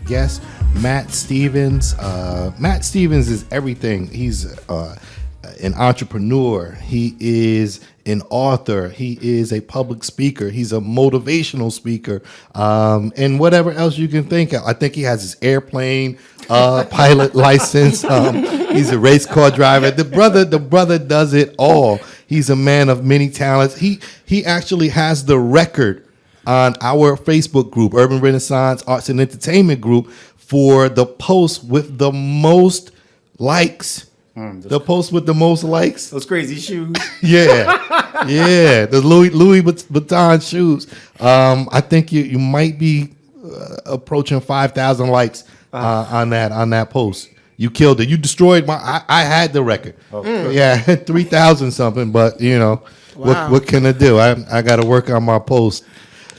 Guest Matt Stevens. Matt Stevens is everything. He's an entrepreneur. He is an author. He is a public speaker. He's a motivational speaker, and whatever else you can think of. I think he has his airplane pilot license. He's a race car driver. The brother does it all. He's a man of many talents. He actually has the record on our Facebook group, Urban Renaissance Arts and Entertainment Group, for the post with the most likes. The post with the most likes. Those crazy shoes. Yeah, the Louis Vuitton shoes. I think you might be approaching 5,000 likes on that post. You killed it. You destroyed my. I had the record. Yeah, 3,000 something. But Wow. what can I do? I got to work on my post.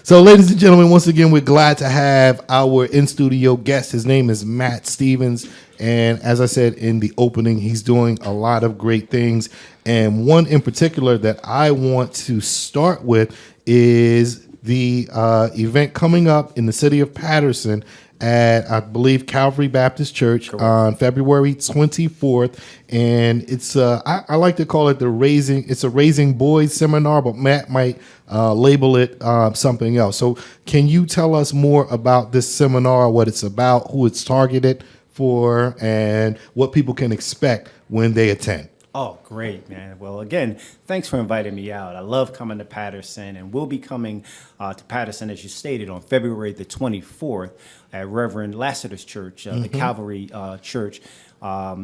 So, ladies and gentlemen, once again, we're glad to have our in-studio guest. His name is Matt Stevens, and as I said in the opening, he's doing a lot of great things. And one in particular that I want to start with is the event coming up in the city of Patterson at, I believe, Calvary Baptist Church on February 24th. And it's I like to call it it's a Raising Boys seminar, but Matt might label it something else. So can you tell us more about this seminar, what it's about, who it's targeted for, and what people can expect when they attend? Oh, great, man. Well, again, thanks for inviting me out. I love coming to Patterson, and we'll be coming to Patterson, as you stated, on February the 24th at Reverend Lassiter's Church, the Calvary Church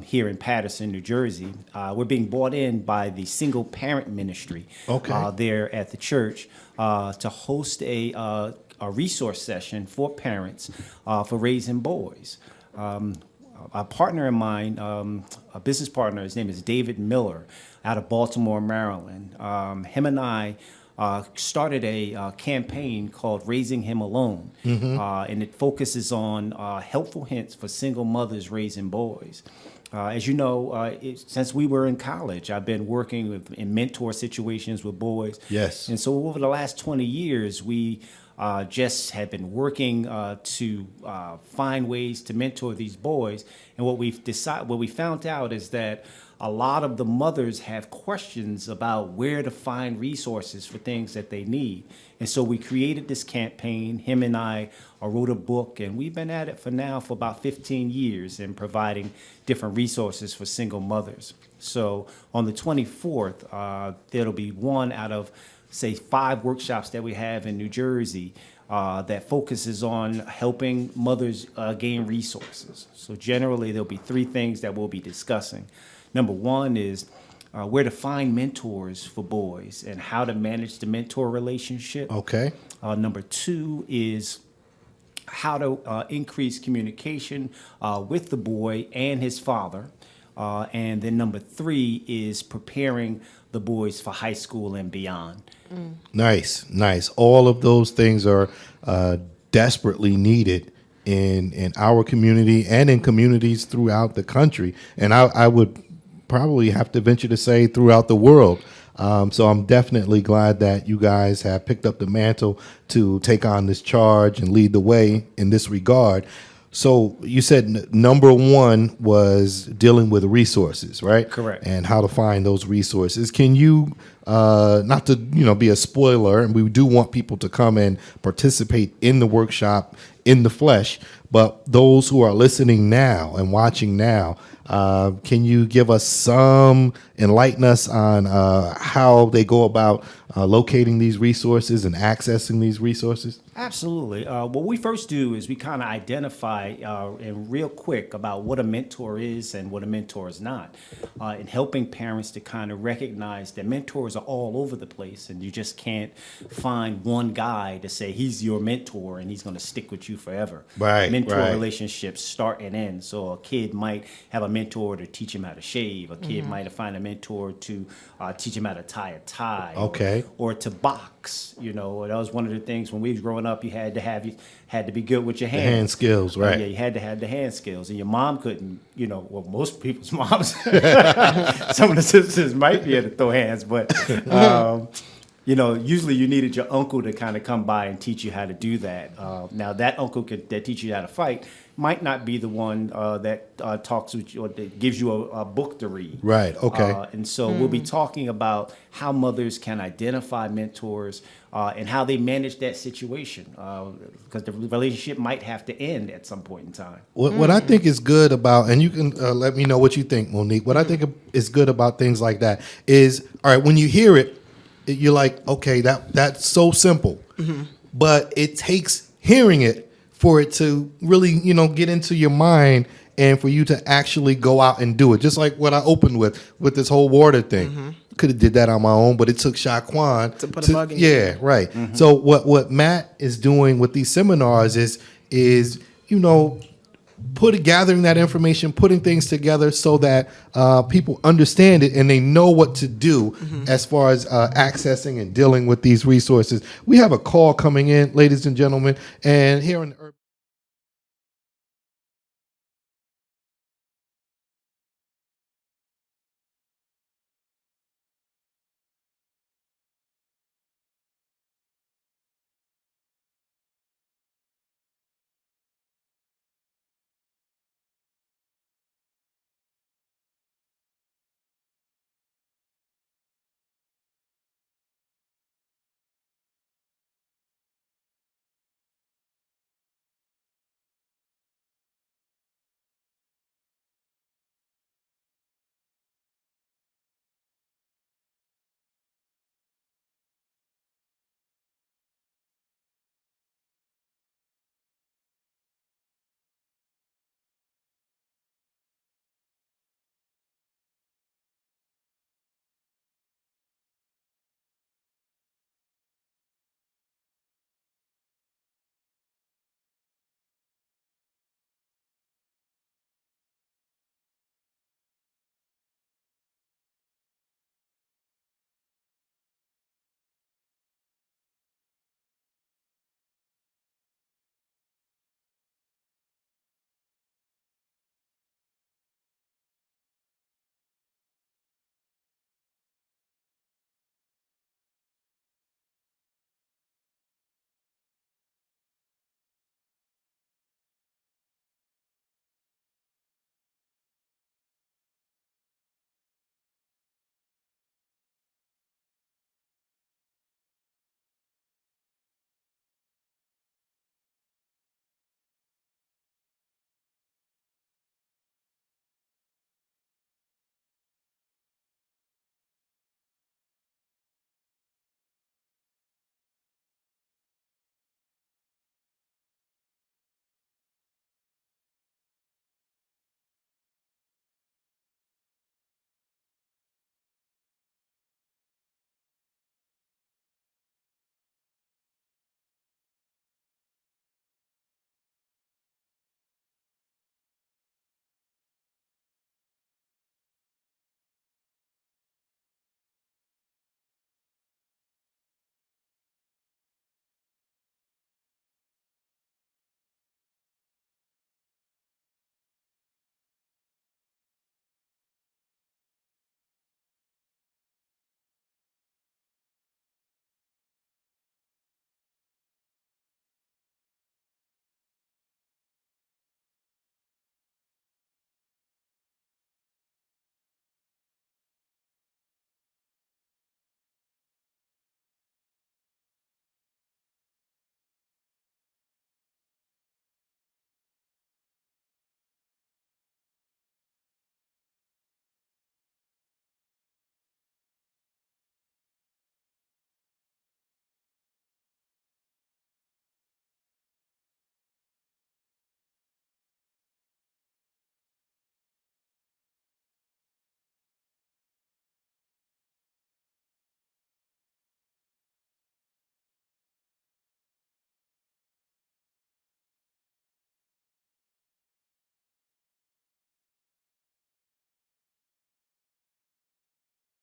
here in Patterson, New Jersey. We're being brought in by the Single Parent Ministry there at the church to host a resource session for parents for raising boys. A partner of mine, a business partner, his name is David Miller out of Baltimore, Maryland. Him and I started a campaign called Raising Him Alone, and it focuses on helpful hints for single mothers raising boys. As you know, since we were in college, I've been working in mentor situations with boys. Yes. And so over the last 20 years, we just have been working to find ways to mentor these boys. And what we found out is that a lot of the mothers have questions about where to find resources for things that they need. And so we created this campaign. Him and I wrote a book, and we've been at it for about 15 years in providing different resources for single mothers. So on the 24th, there'll be one out of, say, 5 workshops that we have in New Jersey that focuses on helping mothers gain resources. So generally, there'll be 3 things that we'll be discussing. Number 1 is where to find mentors for boys and how to manage the mentor relationship. Okay. Number 2 is how to increase communication with the boy and his father. And then number 3 is preparing the boys for high school and beyond. Nice. All of those things are desperately needed in our community and in communities throughout the country. And I would probably have to venture to say throughout the world. So I'm definitely glad that you guys have picked up the mantle to take on this charge and lead the way in this regard. So you said number 1 was dealing with resources, right? Correct. And how to find those resources. Can you, not to be a spoiler, and we do want people to come and participate in the workshop in the flesh, but those who are listening now and watching now, can you give us enlighten us on how they go about locating these resources and accessing these resources? Absolutely. What we first do is we kind of identify and real quick about what a mentor is and what a mentor is not, in helping parents to kind of recognize that mentors are all over the place, and you just can't find one guy to say he's your mentor and he's going to stick with you forever. Right. Mentor right. relationships start and end. So a kid might have a mentor to teach him how to shave. A kid might find a mentor to teach him how to tie a tie. Okay. Or to box. That was one of the things when we was growing up. You had to be good with your hands. The hand skills, right? Yeah, you had to have the hand skills, and your mom couldn't. Well, most people's moms. Some of the sisters might be able to throw hands, but Usually you needed your uncle to kind of come by and teach you how to do that. Now that uncle that teach you how to fight might not be the one that talks with you or that gives you a book to read. Right, okay. And so we'll be talking about how mothers can identify mentors and how they manage that situation, because the relationship might have to end at some point in time. What I think is good about, and you can let me know what you think, Monique. What I think is good about things like that is, all right, when you hear it, you're like, okay, that's so simple. But it takes hearing it for it to really, get into your mind and for you to actually go out and do it. Just like what I opened with this whole water thing. Could have did that on my own, but it took Shaquan To put a bug in you. yeah, right. So what Matt is doing with these seminars is gathering that information, putting things together so that people understand it and they know what to do as far as accessing and dealing with these resources. We have a call coming in, ladies and gentlemen, and here in the